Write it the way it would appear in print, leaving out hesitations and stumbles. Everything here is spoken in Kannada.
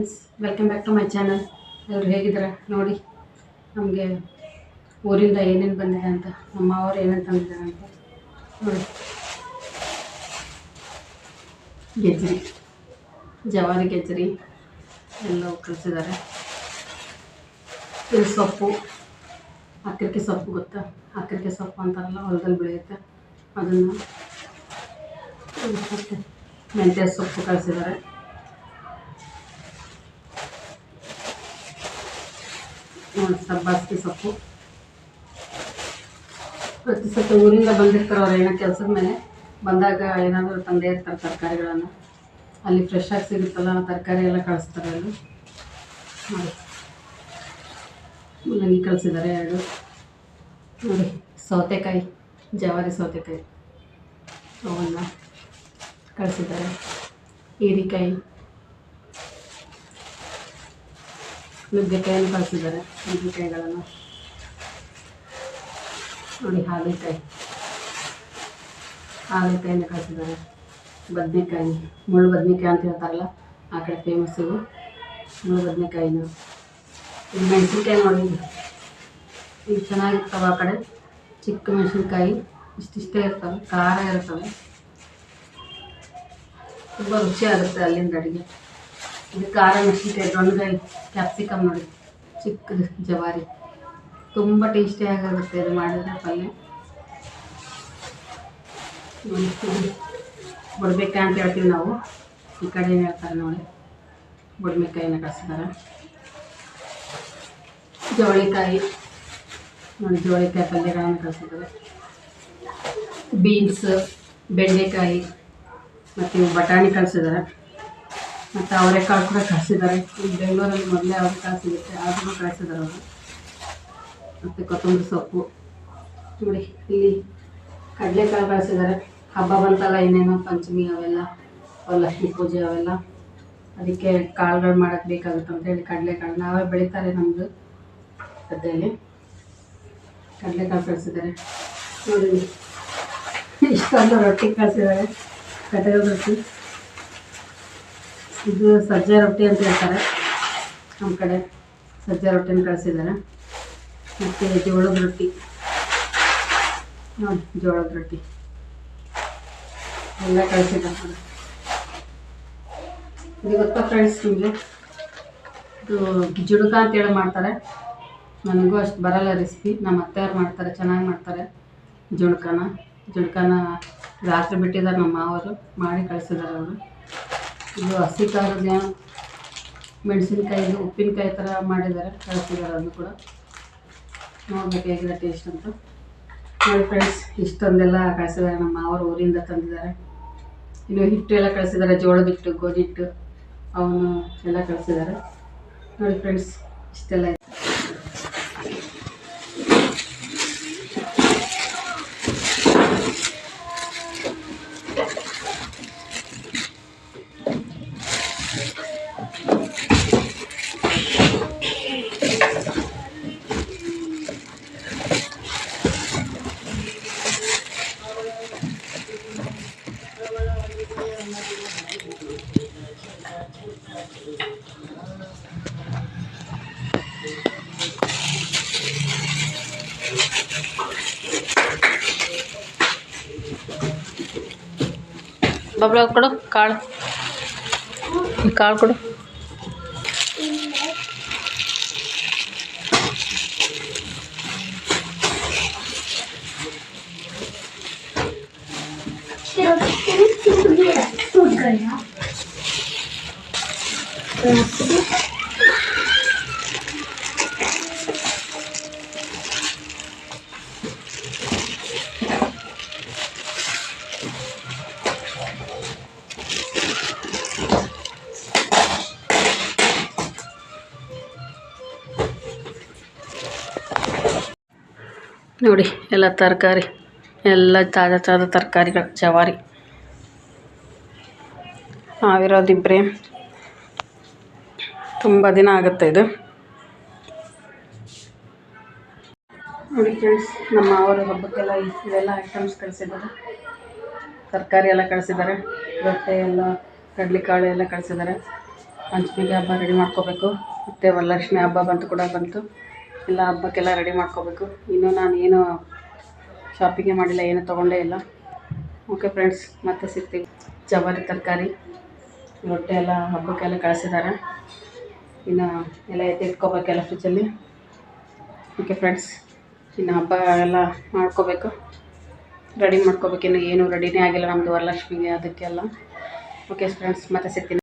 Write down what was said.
Welcome back to my channel. ಎಲ್ಲರೂ ಹೇಗಿದ್ದಾರೆ ನೋಡಿ. ನಮಗೆ ಊರಿಂದ ಏನೇನು ಬಂದಿದೆ ಅಂತ, ನಮ್ಮ ಅವರು ಏನೇನು ತಂದಿದ್ದಾರೆ ಅಂತ ನೋಡಿ. ಗೆಜ್ಜರಿ, ಜವಾರಿ ಗೆಜ್ಜರಿ ಎಲ್ಲ ಕಳಿಸಿದ್ದಾರೆ. ಇದು ಸೊಪ್ಪು, ಅಕ್ಕಿರಿಕೆ ಸೊಪ್ಪು ಗೊತ್ತಾ? ಅಕ್ಕಿರಿಕೆ ಸೊಪ್ಪು ಅಂತಾರಲ್ಲ, ಹೊಲದಲ್ಲಿ ಬೆಳೆಯುತ್ತೆ ಅದನ್ನು. ಮತ್ತು ಮೆಂತ್ಯ ಸೊಪ್ಪು ಕಳಿಸಿದ್ದಾರೆ. ಸಬ್ಬಾಸ್ಗೆ ಸೊಪ್ಪು. ಪ್ರತಿ ಸತಿ ಊರಿಂದ ಬಂದಿರ್ತಾರೆ ಅವ್ರು, ಏನೋ ಕೆಲಸದ ಮೇಲೆ ಬಂದಾಗ ಏನಾದರೂ ತಂದೇ ಇರ್ತಾರೆ ತರಕಾರಿಗಳನ್ನು. ಅಲ್ಲಿ ಫ್ರೆಶ್ ಆಗಿ ಸಿಗುತ್ತಲ್ಲ, ತರಕಾರಿ ಎಲ್ಲ ಕಳಿಸ್ತಾರೆ ಅಲ್ಲಿ. ಮೂಲಂಗಿ ಕಳಿಸಿದ್ದಾರೆ 2 ನೋಡಿ. ಸೌತೆಕಾಯಿ, ಜವಾರಿ ಸೌತೆಕಾಯಿ ಅವೆಲ್ಲ ಕಳಿಸಿದ್ದಾರೆ. ಹೀರೆಕಾಯಿ, ನುಗ್ಗೆಕಾಯನ್ನು ಕಳಿಸಿದ್ದಾರೆ. ನುಗ್ಗೆಕಾಯಿಗಳನ್ನು ನೋಡಿ. ಹಾಗಲಕಾಯಿಯನ್ನು ಕಳಿಸಿದ್ದಾರೆ. ಬದನೆಕಾಯಿ, ಮುಳ್ಳು ಬದನೆಕಾಯಿ ಅಂತ ಹೇಳ್ತಾರಲ್ಲ, ಆ ಕಡೆ ಫೇಮಸ್ ಇವು ಮುಳ್ಳು ಬದನೆಕಾಯಿನ. ಇದು ಮೆಣಸಿನ್ಕಾಯಿ ನೋಡಿ, ಇದು ಚೆನ್ನಾಗಿರ್ತವೆ. ಆ ಕಡೆ ಚಿಕ್ಕ ಮೆಣಸಿನ್ಕಾಯಿ ಇಷ್ಟಿಷ್ಟೇ ಇರ್ತವೆ, ಖಾರ ಇರ್ತವೆ, ತುಂಬ ರುಚಿ ಆಗುತ್ತೆ ಅಲ್ಲಿಂದ ಅಡುಗೆ. ಇದು ಖಾರ ಮೆಣಸಿನ್ಕಾಯಿ, ದೊಣ್ಣಗಾಯಿ, ಕ್ಯಾಪ್ಸಿಕಮ್ ನೋಡಿ, ಚಿಕ್ಕದು ಜವಾರಿ, ತುಂಬ ಟೇಸ್ಟಿಯಾಗುತ್ತೆ ಇದು ಮಾಡಿದ್ರೆ ಪಲ್ಯ. ಬೊಡ್ಬೇಕಾಯಿ ಅಂತ ಹೇಳ್ತೀವಿ ನಾವು, ಈ ಕಡೆ ಏನು ಹೇಳ್ತಾರೆ ನೋಡಿ. ಬೊಡ್ಮೆಕಾಯಿನ ಕಳಿಸಿದ್ದಾರೆ. ಜವಳಿಕಾಯಿ ನೋಡಿ, ಜವಳಿಕಾಯಿ ಪಲ್ಯಗಳನ್ನು ಕಳಿಸಿದ್ದಾರೆ. ಬೀನ್ಸ್, ಬೆಂಡೆಕಾಯಿ ಮತ್ತು ಇವು ಬಟಾಣಿ ಕಳಿಸಿದ್ದಾರೆ. ಮತ್ತು ಅವರೆಕಾಳು ಕೂಡ ಕಳಿಸಿದ್ದಾರೆ. ಈ ಬೆಂಗಳೂರಲ್ಲಿ ಮೊದಲೇ ಅವರೆಕಾಳು ಸಿಗುತ್ತೆ, ಅದನ್ನು ಕಳಿಸಿದ್ದಾರೆ ಅವರು. ಮತ್ತು ಕೊತ್ತಂಬರಿ ಸೊಪ್ಪು ನೋಡಿ. ಇಲ್ಲಿ ಕಡಲೆಕಾಳು ಕಳಿಸಿದ್ದಾರೆ. ಹಬ್ಬ ಬಂತಲ್ಲ, ಇನ್ನೇನೋ ಪಂಚಮಿ ಅವೆಲ್ಲ, ಲಕ್ಷ್ಮೀ ಪೂಜೆ ಅವೆಲ್ಲ, ಅದಕ್ಕೆ ಕಾಳುಗಳು ಮಾಡೋಕ್ಕೆ ಬೇಕಾಗುತ್ತೆ ಅಂತೇಳಿ ಕಡಲೆಕಾಳು ನಾವೇ ಬೆಳೀತಾರೆ ನಮ್ಮದು ಗದ್ದೆಯಲ್ಲಿ. ಕಡಲೆಕಾಳು ಕಳಿಸಿದ್ದಾರೆ ನೋಡಿ. ಇಷ್ಟೊಂದು ರೊಟ್ಟಿ ಕಳಿಸಿದ್ದಾರೆ, ಕಟಗದ ರೊಟ್ಟಿ. ಇದು ಸಜ್ಜೆ ರೊಟ್ಟಿ ಅಂತ ಹೇಳ್ತಾರೆ ನಮ್ಮ ಕಡೆ. ಸಜ್ಜೆ ರೊಟ್ಟಿನ ಕಳಿಸಿದ್ದಾರೆ. ಮತ್ತು ಜೋಳದ ರೊಟ್ಟಿ ನೋಡಿ, ಜೋಳದ ರೊಟ್ಟಿ ಎಲ್ಲ ಕಳಿಸಿದ್ದಾರೆ. ಇದು ಗೊತ್ತಾ ಫ್ರೆಂಡ್ಸ್ ನಿಮಗೆ? ಇದು ಜುಡುಕ ಅಂತೇಳಿ ಮಾಡ್ತಾರೆ. ನನಗೂ ಅಷ್ಟು ಬರಲ್ಲ ರೆಸಿಪಿ. ನಮ್ಮ ಅತ್ತೆಯವ್ರು ಮಾಡ್ತಾರೆ, ಚೆನ್ನಾಗಿ ಮಾಡ್ತಾರೆ. ಜುಡ್ಕನ ರಾತ್ರಿ ಬಿಟ್ಟಿದ್ದಾರೆ ನಮ್ಮ ಮಾವರು, ಮಾಡಿ ಕಳಿಸಿದ್ದಾರೆ ಅವರು. ಇದು ಹಸಿ ಖಾರದ ಮೆಣಸಿನ್ಕಾಯಿದು ಉಪ್ಪಿನಕಾಯಿ ಥರ ಮಾಡಿದ್ದಾರೆ, ಕಳಿಸಿದ್ದಾರೆ. ಅದು ಕೂಡ ನೋಡ್ಬೇಕು ಹೇಗಿದೆ ಟೇಸ್ಟ್ ಅಂತ ನೋಡಿ ಫ್ರೆಂಡ್ಸ್. ಇಷ್ಟೊಂದೆಲ್ಲ ಕಳಿಸಿದ್ದಾರೆ ನಮ್ಮ ಮಾವರು, ಊರಿಂದ ತಂದಿದ್ದಾರೆ. ಇನ್ನು ಹಿಟ್ಟು ಎಲ್ಲ ಕಳಿಸಿದ್ದಾರೆ, ಜೋಳದ ಹಿಟ್ಟು, ಗೋಧಿ ಹಿಟ್ಟು, ಅವನು ಎಲ್ಲ ಕಳಿಸಿದ್ದಾರೆ ನೋಡಿ ಫ್ರೆಂಡ್ಸ್. ಇಷ್ಟೆಲ್ಲ ಬಬ್ಲ ಕೊಡು, ಕಾಳು ಕೊಡು. ನೋಡಿ ಎಲ್ಲ ತರಕಾರಿ, ಎಲ್ಲ ತಾಜಾ ತರಕಾರಿಗಳು. ಜವಾರಿ ನಾವಿರೋದಿಬ್ಬರೇ, ತುಂಬ ದಿನ ಆಗುತ್ತೆ ಇದು ನೋಡಿ ಫ್ರೆಂಡ್ಸ್. ನಮ್ಮ ಅವರ ಹಬ್ಬಕ್ಕೆಲ್ಲ ಇವೆಲ್ಲ ಐಟಮ್ಸ್ ಕಳಿಸಿದ್ದಾರೆ. ತರಕಾರಿ ಎಲ್ಲ ಕಳಿಸಿದ್ದಾರೆ. ರೊಟ್ಟೆ ಎಲ್ಲ, ಕಡಲೆಕಾಳು ಎಲ್ಲ ಕಳಿಸಿದ್ದಾರೆ. ಪಂಚಮಿಗೆ ಹಬ್ಬ ರೆಡಿ ಮಾಡ್ಕೋಬೇಕು. ಮತ್ತು ವರಲಕ್ಷ್ಮಿ ಹಬ್ಬ ಬಂತು. ಎಲ್ಲ ಹಬ್ಬಕ್ಕೆಲ್ಲ ರೆಡಿ ಮಾಡ್ಕೋಬೇಕು. ಇನ್ನೂ ನಾನು ಏನು ಶಾಪಿಂಗೇ ಮಾಡಿಲ್ಲ, ಏನು ತೊಗೊಂಡೇ ಇಲ್ಲ. ಓಕೆ ಫ್ರೆಂಡ್ಸ್, ಮತ್ತೆ ಸಿಗ್ತೀವಿ. ಜವಾರಿ ತರಕಾರಿ, ರೊಟ್ಟೆ ಎಲ್ಲ ಹಬ್ಬಕ್ಕೆಲ್ಲ ಕಳಿಸಿದ್ದಾರೆ. ಇನ್ನು ಎಲ್ಲ ಎತ್ತಿಟ್ಕೋಬೇಕೆಲ್ಲ ಫ್ರಿಜ್ಜಲ್ಲಿ. ಓಕೆ ಫ್ರೆಂಡ್ಸ್, ಇನ್ನು ಹಬ್ಬ ಎಲ್ಲ ಮಾಡ್ಕೋಬೇಕು, ರೆಡಿ ಮಾಡ್ಕೋಬೇಕು. ಇನ್ನು ಏನು ರೆಡಿನೇ ಆಗಿಲ್ಲ ನಮ್ಮದು ವರಲಕ್ಷ್ಮಿಗೆ, ಅದಕ್ಕೆಲ್ಲ. ಓಕೆ ಫ್ರೆಂಡ್ಸ್, ಮತ್ತೆ ಸಿಗ್ತೀನಿ.